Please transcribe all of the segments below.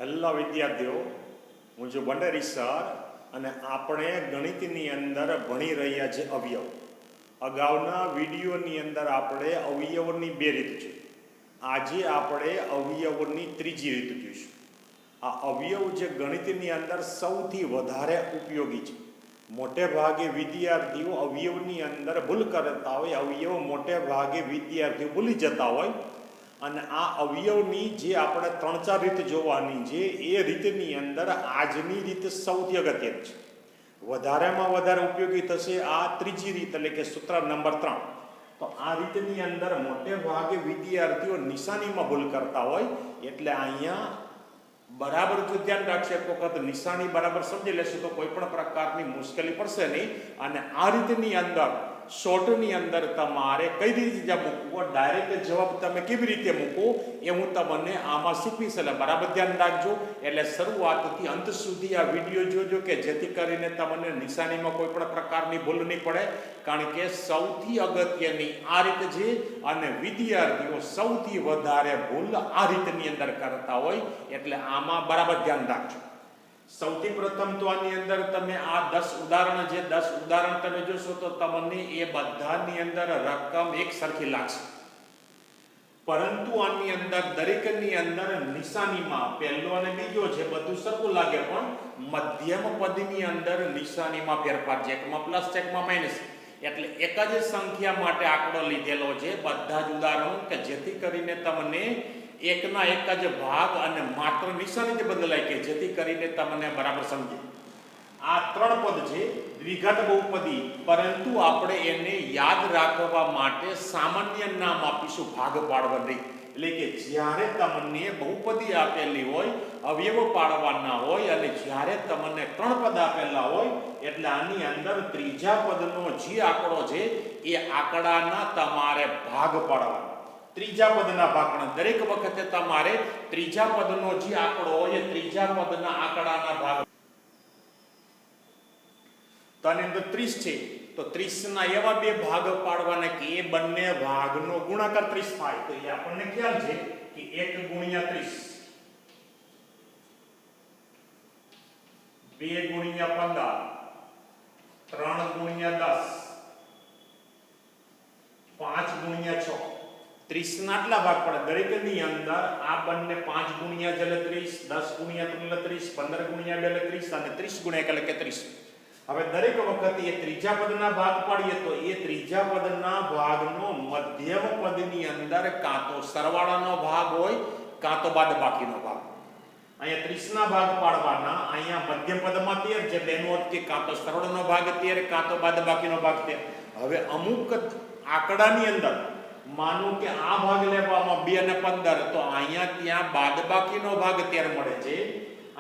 Hello વિદ્યાર્થીઓ, હું છું ભંડારી સર અને આપણે ગણિતની અંદર ભણી રહ્યા છે અવયવ. અગાઉના વિડીયોની અંદર આપણે અવયવોની બે રીત છે. આજે આપણે અવયવોની ત્રીજી રીત જોઈશું. આ અવયવ જે ગણિતની અંદર સૌથી વધારે ઉપયોગી છે. મોટે ભાગે વિદ્યાર્થીઓ અવયવની અંદર ભૂલ કરતા હોય, અવયવ મોટે ભાગે વિદ્યાર્થીઓ ભૂલી જતા હોય. અને આ અવયવની જે આપણે 3-4 રીત જોવાની છે, એ રીતની અંદર આજની રીત સૌથી અગત્યની છે. વધારેમાં વધારે ઉપયોગી થશે આ ત્રીજી રીત, એટલે કે સૂત્ર નંબર 3. તો આ રીતની અંદર મોટે ભાગે વિદ્યાર્થીઓ નિશાનીમાં ભૂલ કરતા હોય, એટલે અહીંયા બરાબર જો ધ્યાન રાખશે, એક વખત નિશાની બરાબર સમજી લેશે તો કોઈ પણ પ્રકારની મુશ્કેલી પડશે નહીં. અને આ રીતની અંદર શોર્ટની અંદર તમારે કઈ રીતે મૂકવો, ડાયરેક્ટ જવાબ તમે કેવી રીતે મૂકો, એ હું તમને આમાં શીખવીશ. એટલે બરાબર ધ્યાન રાખજો. એટલે શરૂઆતથી અંત સુધી આ વિડીયો જોજો, કે જેથી કરીને તમને નિશાનીમાં કોઈ પણ પ્રકારની ભૂલ નહીં પડે. કારણ કે સૌથી અગત્યની આ રીત છે અને વિદ્યાર્થીઓ સૌથી વધારે ભૂલ આ રીતની અંદર કરતા હોય, એટલે આમાં બરાબર ધ્યાન રાખજો. સૌથી પ્રથમ તો આની અંદર તમે આ 10 ઉદાહરણ જે 10 ઉદાહરણ તમે જોશો તો તમને એ બધાની અંદર રકમ એક સરખી લાગશે. પરંતુ આની અંદર દરેકની અંદર નિશાનીમાં પહેલો અને બીજો છે બધું સરખું લાગે, પણ મધ્યમ પદની અંદર નિશાનીમાં ફેરફાર છે. એકમાં પ્લસ છે, એકમાં માઇનસ. એટલે એક જ સંખ્યા માટે આંકડો લીધેલો છે બધા જ ઉદાહરણો, કે જેથી કરીને તમને એકના એક જ ભાગ અને માત્ર નિશાની જ બદલાય, કે જેથી કરીને તમને બરાબર સમજે. આ 3 પદ છે દ્વિઘાત બહુપદી, પરંતુ આપણે એને યાદ રાખવા માટે સામાન્ય નામ આપીશું ભાગ પાડવા નહીં. એટલે કે જ્યારે તમને બહુપદી આપેલી હોય, અવયવ પાડવાના હોય, અને જ્યારે તમને 3 પદ આપેલા હોય, એટલે આની અંદર ત્રીજા પદનો જે આંકડો છે એ આંકડાના તમારે ભાગ પાડવાના. ત્રીજા પદના ભાગના દરેક વખતે તમારે ત્રીજા પદનો જે આંકડો હોય એ ત્રીજા પદના આંકડાના ભાગ. તો આની અંદર 30 છે, તો 30 ના એવા બે ભાગ પાડવાના કે એ બંને ભાગનો ગુણાકાર 30 થાય. તો એ આપણને ખ્યાલ છે કે 1 ગુણ્યા 30, 2 ગુણ્યા 15, 3 ગુણ્યા 10, 5 ગુણ્યા 6. 30 ના આટલા ભાગ પડે દરેકની અંદર. આ બંને 5 ગુણ્યા 30, 10 ગુણ્યા 30, 15 ગુણ્યા 30 અને 30 ગુણ્યા 1 એટલે કે 30. હવે દરેક વખતે એ ત્રીજા પદના ભાગ પાડીએ તો એ ત્રીજા પદના ભાગનો મધ્યમ પદની અંદર કાં તો સરવાળાનો ભાગ હોય, કાં તો બાદબાકીનો ભાગ. અહીંયા 30 ના ભાગ પાડવાના, અહીંયા મધ્યમ પદમાં 13 છે, એનો અર્થ કે કાં તો સરવાળાનો ભાગ 13, કાં તો બાદબાકીનો ભાગ 13. હવે અમુક આંકડાની અંદર માનો કે આ ભાગ લેવામાં 2 અને 15, તો અહીંયા ત્યાં બાદબાકીનો ભાગ 13 મળે છે.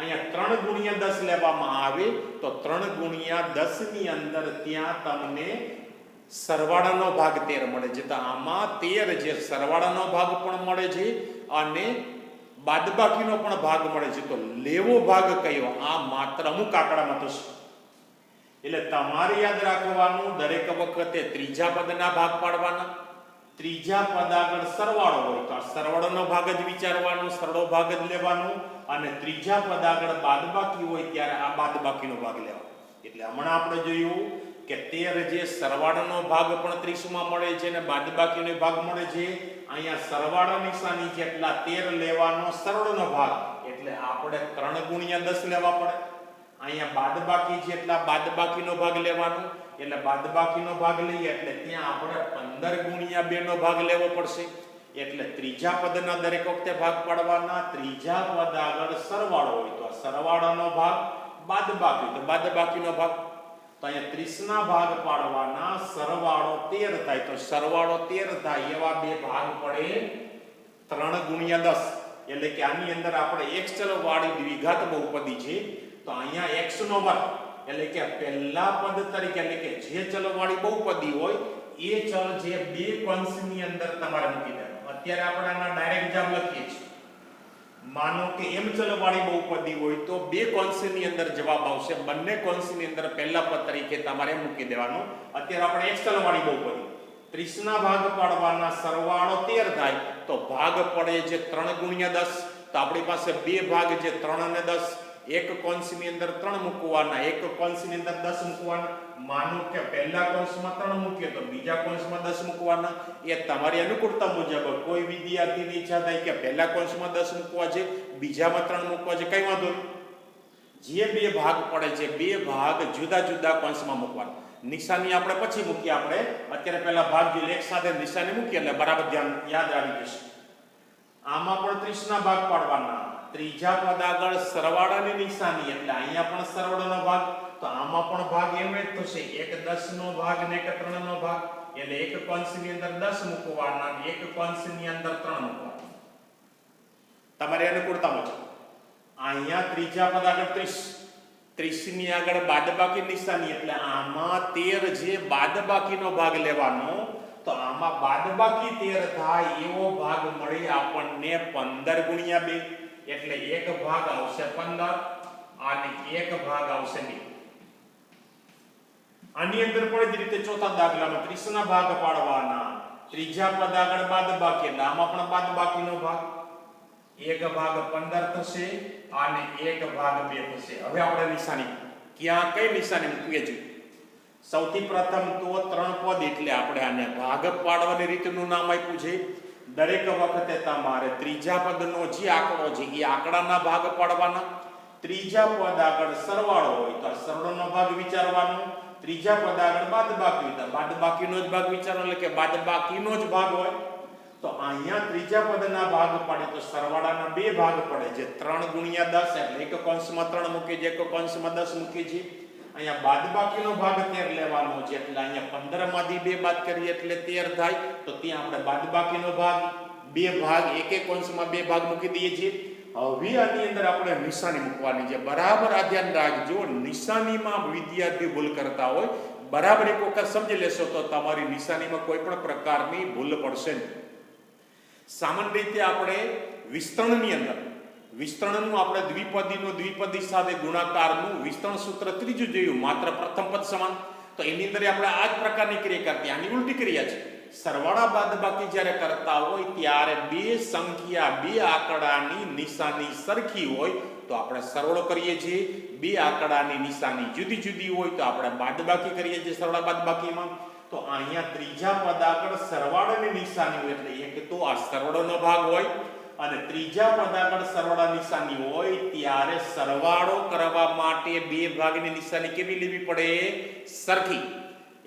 અહીંયા 3 ગુણ્યા 10 લેવામાં આવે તો 3 ગુણ્યા 10 ની અંદર ત્યાં તમને સરવાળાનો ભાગ 13 મળે છે. તો આમાં 13 જે સરવાળાનો ભાગ પણ મળે છે અને બાદબાકીનો પણ ભાગ મળે છે. તો લેવો ભાગ કયો? આ માત્ર અમુક આંકડામાં થશે. એટલે તમારે યાદ રાખવાનું, દરેક વખતે ત્રીજા પદના ભાગ પાડવાના. ત્રીજા પદ આગળ સરવાળો હોય તો આ સરવાળોનો ભાગ જ વિચારવાનો, સરળો ભાગ જ લેવાનો. અને ત્રીજા પદ આગળ બાદબાકી હોય ત્યારે આ બાદબાકીનો ભાગ લેવાનો. એટલે હમણાં આપણે જોયું કે 13 જે સરવાળાનો ભાગ પણ 30 માં મળે છે અને બાદબાકીનો ભાગ મળે છે. અહીંયા સરવાળા નિશાની છે એટલા 13 લેવાનો સરળનો ભાગ, એટલે આપણે 3 ગુણ્યા 10 લેવા પડે. અહીંયા બાદબાકી છે એટલા બાદબાકીનો ભાગ લેવાનો, એટલે બાદબાકીનો ભાગ લઈએ એટલે ત્યાં આપણે 15 ગુણ્યા 2 નો ભાગ લેવો પડશે. એટલે ત્રીજા પદના દરેક વખતે ભાગ પાડવાના. ત્રીજા પદ આગળ સરવાળો હોય તો સરવાળાનો ભાગ, બાદબાકી તો બાદબાકીનો ભાગ. તો અહીંયા 30 ના ભાગ પાડવાના, સરવાળો 13 થાય તો સરવાળો 13 થાય એવા બે ભાગ પડે 3 ગુણ્યા 10. એટલે કે આની અંદર આપણે x ચલ વાળી દ્વિઘાત બહુપદી છે. તો અહીંયા x નો વર્ગ એટલે કે પહેલા પદ તરીકે, એટલે કે જે ચલ વાળી બહુપદી હોય એ ચલ જે બે કૌંસની અંદર તમારે મૂકી દેવાનો. અત્યારે આપણે આના ડાયરેક્ટ જવાબ લખીએ છીએ. માનો કે m ચલવાળી બહુપદી હોય તો બે કોન્સની અંદર જવાબ આવશે, બંને કોન્સની અંદર પહેલા પદ તરીકે તમારે મૂકી દેવાનું. અત્યારે આપણે x ચલવાળી બહુપદી 30 ના ભાગ પાડવાના, સરવાળો 13 થાય તો ભાગ પડે જે 3 ગુણ્યા 10, તો આપણી પાસે બે ભાગ જે 3 અને 10, એક કોન્સની અંદર 3 મૂકવાના, એક કોન્સની અંદર 10 મૂકવાના. માનો કે પહેલા કોન્સમાં 3 મૂકીએ તો બીજા કોન્સમાં 10 મૂકવાના. એ તમારી અનુકૂળતા મુજબ. કોઈ વિદ્યાર્થીની ઈચ્છા થાય કે પહેલા કોન્સમાં 10 મૂકવા છે, બીજામાં 3 મૂકવા છે, કઈ વાંધો નહીં. જે બે ભાગ પડે છે બે ભાગ જુદા જુદા કોન્સમાં મૂકવાના. નિશાની આપણે પછી મૂકીએ, આપણે અત્યારે પહેલા ભાગ જો એક સાથે નિશાની મૂકીએ એટલે બરાબર ધ્યાન યાદ આવી જશે. આમાં પણ 30 ના ભાગ પાડવાના, ત્રીજા પદ આગળ સરવાળાની નિશાની એટલે અહીંયા પણ સરવાળાનો ભાગ, તો આમાં પણ ભાગ એમ જ થશે, એક 10 નો ભાગ ને એક 3 નો ભાગ, એટલે એક કોન્સની અંદર 10 મૂકવાના, એક કોન્સની અંદર 3 મૂકવાના. તમારે અનુકૂળતા મુજબ. અહીંયા ત્રીજા પદ આગળ 30 ની આગળ બાદબાકી નિશાની એટલે આમાં 13 જે બાદબાકીનો ભાગ લેવાનો, તો આમાં બાદબાકી 13 થાય એવો ભાગ મળે આપણને 15 ગુણ્યા 2, એટલે એક ભાગ આવશે 15 અને એક ભાગ આવશે 2. આની અંદર પણ જ રીતે ચોથા દાખલામાં 30 ના ભાગ પાડવાના, ત્રીજા પદ આગળ બાદબાકી એટલે આમાં પણ બાદબાકીનો ભાગ, એક ભાગ 15 થશે અને એક ભાગ 2 થશે. હવે આપણે નિશાની ક્યાં કઈ નિશાની મૂકીએ છીએ? સૌથી પ્રથમ તો 3 પદ એટલે આપણે આને ભાગ પાડવાની રીતનું નામ આપ્યું છે. દરેક વખતે તમારે ત્રીજા પદનો જે આંકડો છે એ આંકડાના ભાગ પાડવાના. ત્રીજા પદ આગળ સરવાળો હોય તો સરવાળોનો ભાગ વિચારવાનો, ત્રીજા પદ આગળ બાદબાકી હોય તો બાદબાકીનો જ ભાગ વિચારવાનો, એટલે કે બાદબાકીનો જ ભાગ હોય. તો અહીંયા ત્રીજા પદના ભાગ પડે તો સરવાળાના બે ભાગ પડે, જે 3 ગુણ્યા 10 એટલે એક કૌંસમાં 3 મૂકીએ છીએ, એક કૌંસમાં 10 મૂકીએ છીએ. અહીંયા બાદબાકીનો ભાગ 13 લેવાનો છે એટલે અહીંયા 15 માંથી 2 બાદ કરીએ એટલે 13 થાય, તો ત્યાં આપણે બાદબાકીનો ભાગ બે ભાગ એક એક કૌંસમાં 2 ભાગ મૂકી દઈએ છીએ. હવે આની અંદર આપણે નિશાની મૂકવાની છે. બરાબર આ ધ્યાન રાખજો, નિશાનીમાં વિદ્યાર્થી ભૂલ કરતા હોય, બરાબર એક વખત સમજી લેશો તો તમારી નિશાનીમાં કોઈ પણ પ્રકારની ભૂલ પડશે નહીં. સામાન્ય રીતે આપણે વિસ્તરણની અંદર વિસ્તરણનું આપણે દ્વિપદી સાથે ગુણાકારનું વિસ્તરણ સૂત્ર ત્રીજું જોયું, માત્ર પ્રથમ પદ સમાન. તો એની અંદર આપણે આ જ પ્રકારની ક્રિયા કરતી, આની ઉલટી ક્રિયા છે. સરવાળા બાદબાકી જ્યારે કરતા હોય ત્યારે બે સંખ્યા બે આંકડાની નિશાની સરખી હોય તો આપણે સરવાળો કરીએ છીએ, બે આંકડાની નિશાની જુદી જુદી હોય તો આપણે બાદબાકી કરીએ છીએ સરવાળા બાદબાકીમાં. તો અહીંયા ત્રીજા પદ આગળ સરવાળાની નિશાની હોય એટલે એક તો આ સરવાળોનો ભાગ હોય, અને ત્રીજા પદ આગળ સરવાળા નિશાની હોય ત્યારે સરવાળો કરવા માટે બે ભાગની નિશાની કેવી લેવી પડે? સરખી.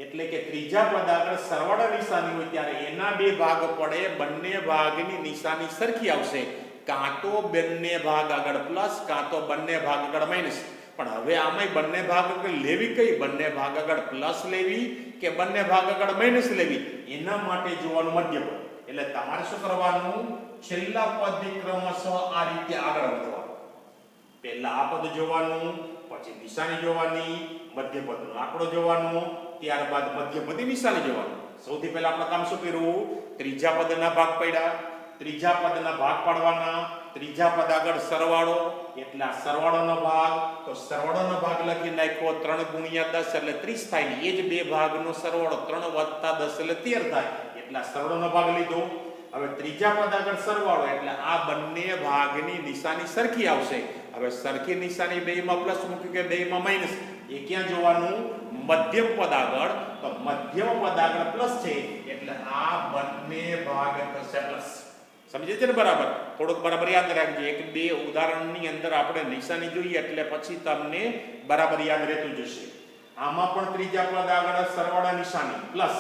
એટલે કે ત્રીજા પદ આગળ સરવાળા નિશાની હોય ત્યારે એના બે ભાગ પડે, બંને ભાગની નિશાની સરખી આવશે. કાં તો બંને ભાગ આગળ પ્લસ, કાં તો બંને ભાગ આગળ માઇનસ. પણ હવે આમાં બંને ભાગ આગળ લેવી કઈ? બંને ભાગ આગળ પ્લસ લેવી કે બંને ભાગ આગળ માઇનસ લેવી? એના માટે જોવાનું મધ્ય પદ. એટલે તમારે શું કરવાનું? છેલ્લા પદથી ક્રમશઃ આ રીતે આગળ વધવાનું. પહેલા આ પદ જોવાનું, પછી નિશાની જોવાની, મધ્ય પદનો આંકડો જોવાનો, ત્યારબાદ મધ્ય પદની નિશાની જોવાનું. સૌથી પહેલા આપણે કામ શું કર્યું? ત્રીજા પદના ભાગ પાડ્યા, ત્રીજા પદના ભાગ પાડવાના, ત્રીજા પદ આગળ સરવાળો એટલે આ સરવાળોનો ભાગ, તો સરવાળોનો ભાગ લખી નાખ્યો 3 ગુણ્યા 10 એટલે 30 થાય ને એ જ બે ભાગનો સરવાળો 3 વત્તા 10 એટલે 13 થાય, એટલે આ સરવાળોનો ભાગ લીધો. હવે ત્રીજા પદ આગળ સરવાળો એટલે આ બંને ભાગની નિશાની સરખી આવશે. હવે સરખી નિશાની બેમાં પ્લસ મૂકી કે બેમાં માઈનસ, એ ક્યાં જોવાનું? મધ્યમ પદ આગળ. તો મધ્યમ પદ આગળ પ્લસ છે એટલે આ બંને ભાગ થશે પ્લસ. સમજે છે ને બરાબર? થોડુંક બરાબર યાદ રાખજો. એક બે ઉદાહરણની અંદર આપણે નિશાની જોઈએ એટલે પછી તમને બરાબર યાદ રહેતું જશે. આમાં પણ ત્રીજા પદ આગળ સરવાળા નિશાની પ્લસ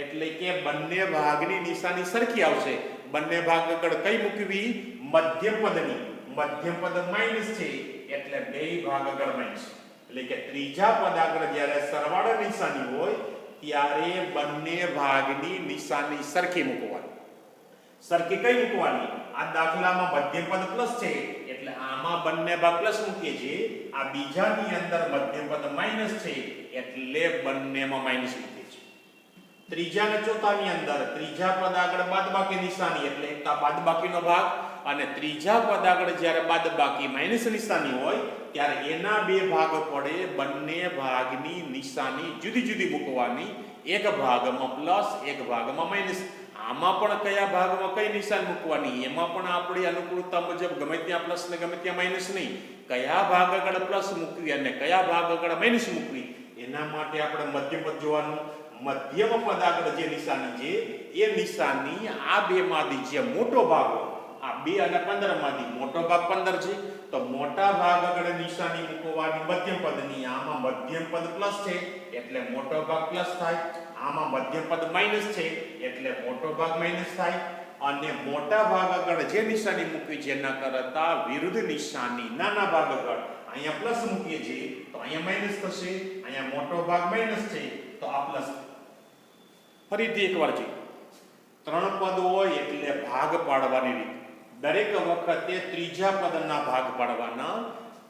એટલે કે બંને ભાગની નિશાની સરખી આવશે. બંને ભાગ આગળ કઈ મૂકવી? મધ્યમ પદની. મધ્યમ પદ માઈનસ છે એટલે બે ભાગ આગળ માઈનસ. એટલે કે ત્રીજા પદ આગળ જ્યારે સરવાળા નિશાની હોય ત્યારે બંને ભાગની નિશાની સરખી મૂકવાની. સરખી કઈ મૂકવાની? આ દાખલામાં મધ્યમ પદ પ્લસ છે એટલે આમાં બંને ભાગ પ્લસ મૂકીએ છીએ, આ બીજાની અંદર મધ્યમ પદ માઈનસ છે એટલે બંનેમાં માઈનસ મૂકીએ છીએ. ત્રીજા અને ચોથાની અંદર ત્રીજા પદ આગળ બાદબાકી નિશાની એટલે એક આ બાદબાકીનો ભાગ, અને ત્રીજા પદ આગળ જ્યારે બાદબાકી માઇનસ નિશાની હોય ત્યારે એના બે ભાગ પડે, બંને ભાગની નિશાની જુદી જુદી મૂકવાની, એક ભાગમાં પ્લસ એક ભાગમાં માઇનસ. આમાં પણ કયા ભાગમાં કઈ નિશાની મૂકવાની, એમાં પણ આપણી અનુકૂળતા મુજબ ગમે ત્યાં પ્લસ ને ગમે ત્યાં માઇનસ નહીં, કયા ભાગ આગળ પ્લસ મૂકવી અને કયા ભાગ આગળ માઇનસ મૂકવી એના માટે આપણે મધ્યમ પદ જોવાનું. મધ્યમ પદ આગળ જે નિશાની છે એ નિશાની આ બે માંથી જે મોટો ભાગ હોય, આ 2 અને 15 માંથી મોટો ભાગ 15 છે તો મોટા ભાગ આગળ નિશાની મૂકવાની મધ્યમ પદની. આમાં મધ્યમ પદ પ્લસ છે એટલે મોટો ભાગ પ્લસ થાય, આમાં મધ્યમ પદ માઇનસ છે એટલે મોટો ભાગ માઇનસ થાય. અને મોટા ભાગ આગળ જે નિશાની મૂકવી છે એના કરતા વિરુદ્ધ નિશાની નાના ભાગ આગળ અહીંયા પ્લસ મૂકીએ છીએ તો અહીંયા માઇનસ થશે, અહીંયા મોટો ભાગ માઇનસ છે તો આ પ્લસ. ફરીથી એકવાર જોઈએ, 3 પદ હોય એટલે ભાગ પાડવાની રીત. દરેક વખતે ત્રીજા પદના ભાગ પાડવાના.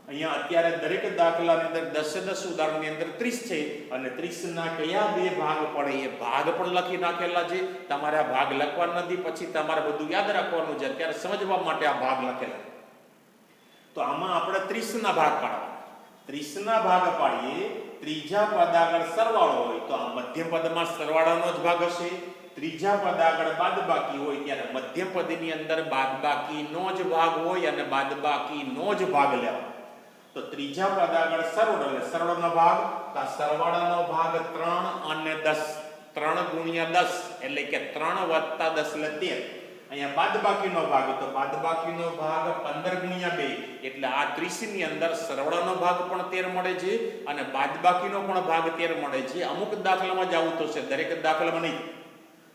અહીંયા અત્યારે દરેક દાખલાની અંદર 10 ઉદાહરણની અંદર 30 છે અને 30 ના કયા બે ભાગ પડે એ ભાગ પણ લખી નાખેલા છે. તમારે આ ભાગ લખવા નથી, પછી તમારે બધું યાદ રાખવાનું છે, અત્યારે સમજવા માટે આ ભાગ લખેલા. તો આમાં આપણે 30 ના ભાગ પાડવાના. 30 ના ભાગ પાડીએ, ત્રીજા પદ આગળ સરવાળો હોય તો આ મધ્યમ પદમાં સરવાળાનો જ ભાગ હશે. ત્રીજા પદ આગળ બાદબાકી હોય ત્યારે મધ્યમ પદની અંદર બાદબાકીનો જ ભાગ હોય અને બાદબાકીનો જ ભાગ લેવાનો. તો ત્રીજા પદ આગળ સરવાળો એટલે સરવાળાનો ભાગ, તો સરવાળાનો ભાગ 3 અને 10, 3 ગુણ્યા 10 એટલે કે 3 વત્તા 10 એટલે 13. અહીંયા બાદબાકીનો ભાગ, તો બાદબાકીનો ભાગ 15 ગુણ્યા 2 એટલે આ 30 ની અંદર સરવાળાનો ભાગ પણ 13 મળે છે અને બાદબાકીનો પણ ભાગ 13 મળે છે. અમુક દાખલામાં જ આવું થશે, દરેક દાખલામાં નહીં.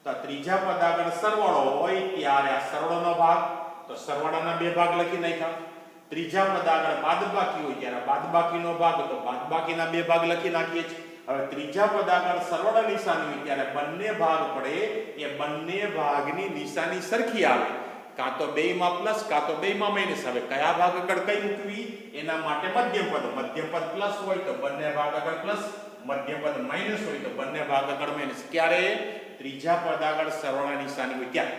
તો ત્રીજા પદ આગળ સરવાળો હોય ત્યારે આ સરવાળાનો ભાગ, તો સરવાળાના બે ભાગ લખી નાખ્યા. ત્રીજા પદ આગળ બાદબાકી હોય ત્યારે બાદબાકીનો ભાગ, તો બાદબાકીના બે ભાગ લખી નાખીએ છીએ. હવે ત્રીજા પદ આગળ સરવાળા નિશાની હોય ત્યારે બંને ભાગ પડે એ બંને ભાગની નિશાની સરખી આવે, કાં તો બેયમાં પ્લસ કાં તો બેયમાં માઇનસ. હવે કયા ભાગ આગળ કઈ મૂકવી એના માટે મધ્યમ પદ. મધ્યમ પદ પ્લસ હોય તો બંને ભાગ આગળ પ્લસ, મધ્યમ પદ માઇનસ હોય તો બંને ભાગ આગળ માઇનસ. ક્યારે? ત્રીજા પદ આગળ સરવાળા નિશાની હોય ત્યારે.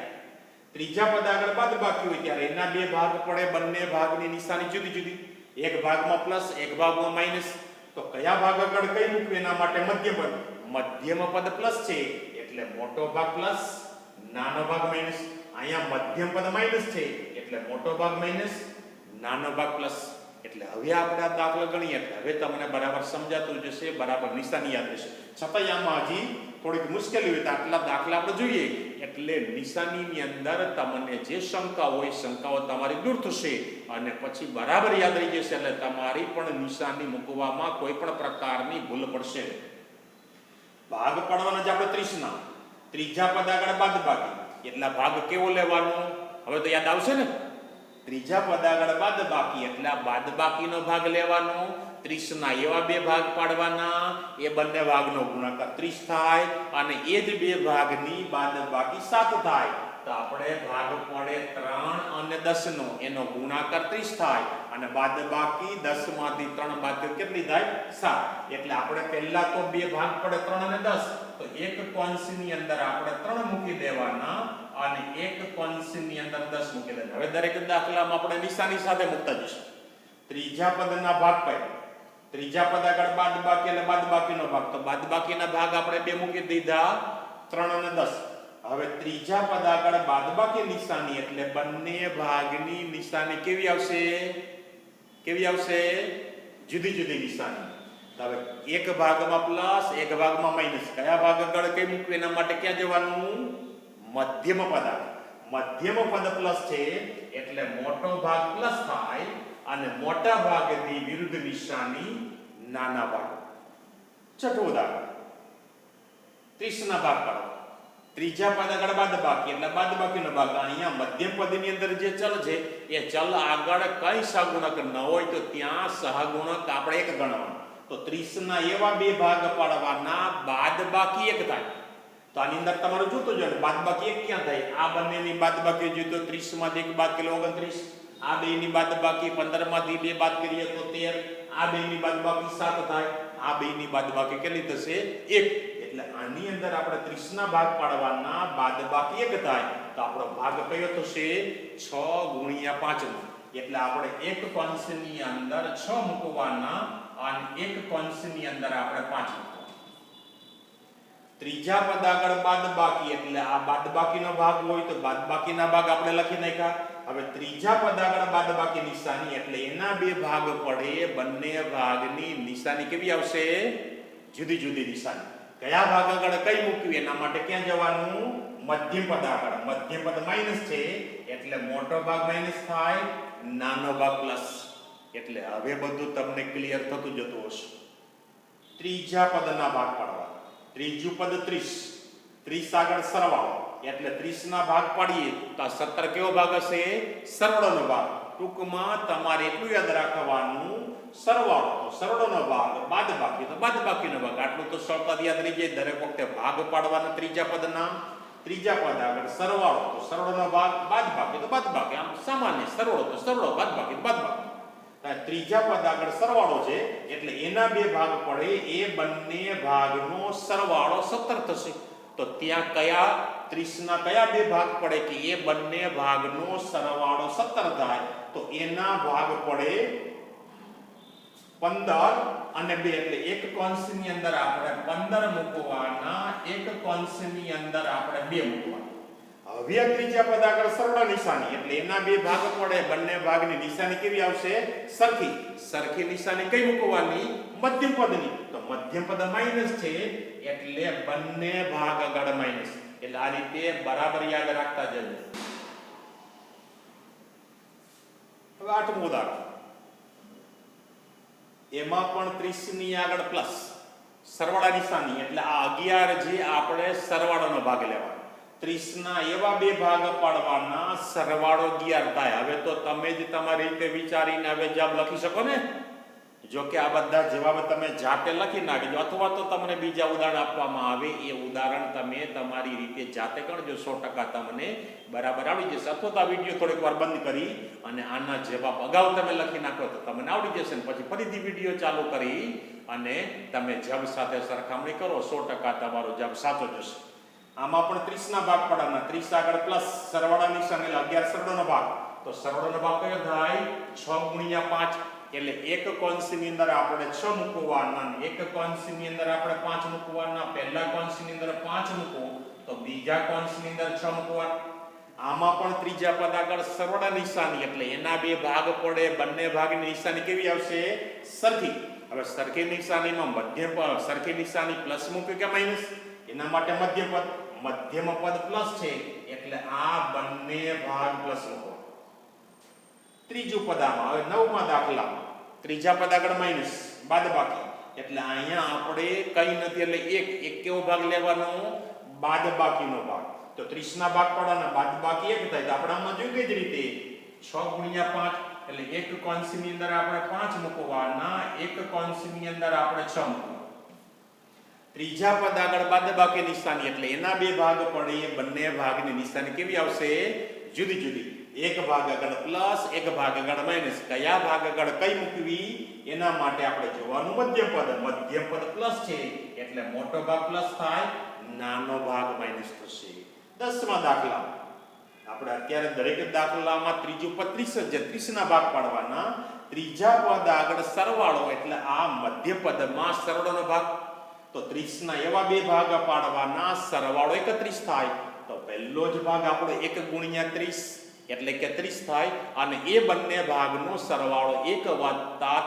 ત્રીજા પદ આગળ બાદબાકી હોય ત્યારે એના બે ભાગ પડે, બંને ભાગની નિશાની જુદી જુદી, એક ભાગમાં પ્લસ એક ભાગમાં માઇનસ. તો કયા ભાગ આગળ કઈ મૂકવી એના માટે મધ્યમ પદ. મધ્યમ પદ પ્લસ છે એટલે મોટો ભાગ પ્લસ, નાનો ભાગ માઇનસ. અહીંયા મધ્યમ પદ માઇનસ છે એટલે મોટો ભાગ માઇનસ, નાનો ભાગ પ્લસ. એટલે હવે આપણે આ દાખલા ગણીએ એટલે હવે તમને બરાબર સમજાતું જશે, બરાબર નિશાની યાદ રહેશે. છતાંય આમાં હજી થોડીક મુશ્કેલી હોય તો આટલા દાખલા આપણે જોઈએ એટલે નિશાનીની અંદર તમને જે શંકા હોય શંકાઓ તમારી દૂર થશે અને પછી બરાબર યાદ રહી જશે. એટલે તમારી પણ નિશાની મૂકવામાં કોઈ પણ પ્રકારની ભૂલ પડશે. ભાગ પાડવાના છે આપણે 30 ના. ત્રીજા પદ આગળ બાદબાકી એટલે ભાગ કેવો લેવાનો હવે તો યાદ આવશે ને. ત્રીજા પદ આગળ બાદબાકી એટલે આ બાદબાકીનો ભાગ લેવાનો. 30 ના એવા બે ભાગ પાડવાના, એ બંને ભાગનો ગુણાકાર 30 થાય અને એ જ બે ભાગની બાદબાકી 7 થાય. તો આપણે ભાગ પડે 3 અને 10 નો, એનો ગુણાકાર 30 થાય અને બાદબાકી 10 માંથી 3 બાદ કેટલી થાય? 7. એટલે આપણે પહેલા તો બે ભાગ પડે 3 અને 10, તો એક કૌંસની અંદર આપણે 3 મૂકી દેવાના અને એક કૌંસની અંદર 10 મૂકી દેવાના. હવે દરેક દાખલામાં આપણે નિશાની સાથે મૂકતા જઈશું. ત્રીજા પદના ભાગ પાડ્યા, ત્રીજા પદ આગળ બાદબાકી એટલે બાદબાકીનો ભાગ, તો બાદબાકીના ભાગ આપણે બે મૂકી દીધા 3 અને 10. હવે ત્રીજા પદ આગળ બાદબાકી નિશાની એટલે બંને ભાગની નિશાની કેવી આવશે? કેવી આવશે? જુદી જુદી નિશાની. હવે એક ભાગમાં પ્લસ એક ભાગમાં માઇનસ. કયા ભાગ આગળ કઈ મૂકવી એના માટે ક્યાં જવાનું? મધ્યમ પદ આગળ. મધ્યમ પદ પ્લસ છે એટલે મોટો ભાગ પ્લસ થાય અને મોટા ભાગથી વિરુદ્ધ નિશાની નાના ભાગ. છઠ્ઠું ઉદાહરણ 30 ના ભાગ પાડો. ત્રીજા પદ આગળ બાદબાકી એટલે બાદબાકીનો ભાગ. અહીંયા મધ્યમ પદની અંદર જે ચલ છે એ ચલ આગળ કઈ સહગુણક ન હોય તો ત્યાં સહગુણક આપણે એક ગણવાનો. તો 30 ના એવા બે ભાગ પાડવાના, બાદબાકી એક થાય. તો આની અંદર તમારે જોતો જો બાદબાકી એક ક્યાં થાય? આ બંનેની બાદબાકી જોઈએ તો 30 માંથી 1 બાદ કરીએ 29. આ બેની બાદબાકી 15 માંથી 2 બાદ કરીએ તો 13. આ બેની બાદબાકી 7 થાય. આ બેની બાદબાકી કેટલી થશે? 1. એટલે આની અંદર આપણે 30 ના ભાગ પાડવાના, બાદબાકી 1 થાય તો આપણો ભાગ કયો થશે? 6 ગુણ્યા 5 નો. એટલે આપણે એક કૌંસની અંદર 6 મૂકવાના અને એક કૌંસની અંદર આપણે 5 મૂકવાના. ત્રીજા પદ આગળ બાદબાકી એટલે આ બાદબાકીનો ભાગ હોય તો બાદબાકીના ભાગ આપણે લખી નાખ્યા. હવે ત્રીજા પદ આગળ બાદબાકી નિશાની એટલે એના બે ભાગ પડે, બંને ભાગની નિશાની કેવી આવશે? જુદી જુદી નિશાની. કયા ભાગ આગળ કઈ મૂકવી એના માટે ક્યાં જવાનું? મધ્યમ પદ આગળ. મધ્યમ પદ માઈનસ છે એટલે મોટો ભાગ માઈનસ થાય, નાનો ભાગ પ્લસ. એટલે હવે બધું તમને ક્લિયર થતું જતું હશે. ત્રીજા પદના ભાગ પાડવા. ત્રીજું પદ 30, 30 આગળ સરવાળો એટલે 30 ના ભાગ પાડીએ તો 17 કેવો ભાગ હશે? સરવાળોનો ભાગ. ટૂંકમાં તમારે એટલું યાદ રાખવાનું, સરવાળો તો સરવાળોનો ભાગ, બાદબાકી તો બાદબાકીનો ભાગ. આટલું તો સતત યાદ રહી જાય. દરેક વખતે ભાગ પાડવાના ત્રીજા પદના. ત્રીજા પદ આગળ સરવાળો તો સરવાળોનો ભાગ, બાદબાકી તો બાદબાકી. આમ સામાન્ય સરવાળો તો સરવાળો, બાદબાકી તો બાદબાકી. ત્રીજા પદ આગળ સરવાળો છે એટલે એના બે ભાગ પડે, એ બંને ભાગનો સરવાળો 17 થશે. તો ત્યાં કયા 30 ના કયા બે ભાગ પડે કે એ બંને ભાગનો સરવાળો 17 થાય? તો એના ભાગ પડે 15 અને 2 એટલે એક કૌંસની અંદર આપણે 15 મૂકવાના, એક કૌંસની અંદર આપણે 2 મૂકવાના. હવે ત્રીજા પદ આગળ સરળ નિશાની એટલે એના બે ભાગ પડે, બંને ભાગની નિશાની કેવી આવશે? સરખી. સરખી નિશાની કઈ મૂકવાની? મધ્યમ પદની. તો મધ્યમ પદ માઈનસ છે એટલે બંને ભાગ આગળ માઈનસ. એટલે આ રીતે બરાબર યાદ રાખતા જજો. હવે 8મું ઉદાહરણ. એમાં પણ 30 ની આગળ પ્લસ સરવાળા નિશાની એટલે આ 11 જે આપણે સરવાળાનો ભાગ લેવાનો. 30 ના એવા બે ભાગ પાડવાના, સરવાળો 11 થાય. હવે તો તમે જ તમારી રીતે વિચારીને હવે જવાબ લખી શકો ને. જો કે આ બધા જવાબ તમે જાતે લખી નાખજો, અથવા તો તમને બીજા ઉદાહરણ આપવામાં આવે એ ઉદાહરણ તમે તમારી રીતે જાતે કરજો. 100% તમને બરાબર આવડી જશે. અથવા તો આ વિડીયો થોડીક વાર બંધ કરી અને આના જવાબ અગાઉ તમે લખી નાખો તો તમને આવડી જશે. ને પછી ફરીથી વિડીયો ચાલુ કરી અને તમે જવાબ સાથે સરખામણી કરો, 100% તમારો જવાબ સાચો જશે. આમાં પણ 30 ના ભાગ પાડવાના. 30 આગળ પ્લસ સરવાળા નિશાન એટલે 11 સરવાળોનો ભાગ. તો સરવાળોનો ભાગ કયો થાય? 6 ગુણ્યા 5 એટલે એક કૌંસની અંદર આપણે 6 મૂકવાના, એક કૌંસની અંદર આપણે 5 મૂકવાના. પહેલા કૌંસની અંદર 5 મૂકો તો બીજા કૌંસની અંદર 6 મૂકવાના. આમાં પણ ત્રીજા પદ આગળ સરવાળા નિશાની એટલે એના બે ભાગ પડે, બંને ભાગની નિશાની કેવી આવશે? સરખી. હવે સરખી નિશાનીમાં મધ્યમ પદ, સરખી નિશાની પ્લસ મૂક્યું કે માઈનસ? એના માટે મધ્યમ પદ. મધ્યમ પદ પ્લસ છે એટલે આ બંને ભાગ પ્લસ મૂકો. ત્રીજું પદામાં હવે 9મા દાખલામાં ત્રીજા પદ આગળ માઈનસ, બાદબાકી એટલે અહીંયા આપણે કઈ નથી એટલે એક કેવો ભાગ લેવાનો? બાદબાકીનો ભાગ. તો 30 ના ભાગ પાડવાના, બાદબાકી 1 થાય. તો આપણે આમાં જોયું કે જ રીતે 6 ગુણ્યા 5 એટલે એક કૌંસની અંદર આપણે 5 મૂકવાના, એક કૌંસની અંદર આપણે 6 મૂકવાના. ત્રીજા પદ આગળ બાદબાકી નિશાની એટલે એના બે ભાગ પડે, બંને ભાગની નિશાની કેવી આવશે? જુદી જુદી. એક ભાગ આગળ પ્લસ, એક ભાગ આગળ માઈનસ. કયા ભાગ આગળ કઈ મૂકવી એના માટે આપણે જોવાનું મધ્યમ પદ. મધ્યમ પદ પ્લસ છે એટલે મોટો ભાગ પ્લસ થાય, નાનો ભાગ માઈનસ થશે. 10મા દાખલા આપણે અત્યારે દરેક દાખલામાં ત્રીજું પદ 30 છે, 30 ના ભાગ પાડવાના. ત્રીજા પદ આગળ સરવાળો એટલે આ મધ્ય પદમાં સરવાળોનો ભાગ. તો 30 ના એવા બે ભાગ પાડવાના, સરવાળો 31 થાય. તો પહેલો જ ભાગ આપણો 1 ગુણ્યા 30 એટલે કે 30 થાય અને એ બંને ભાગનો સરવાળો 1 વત્તા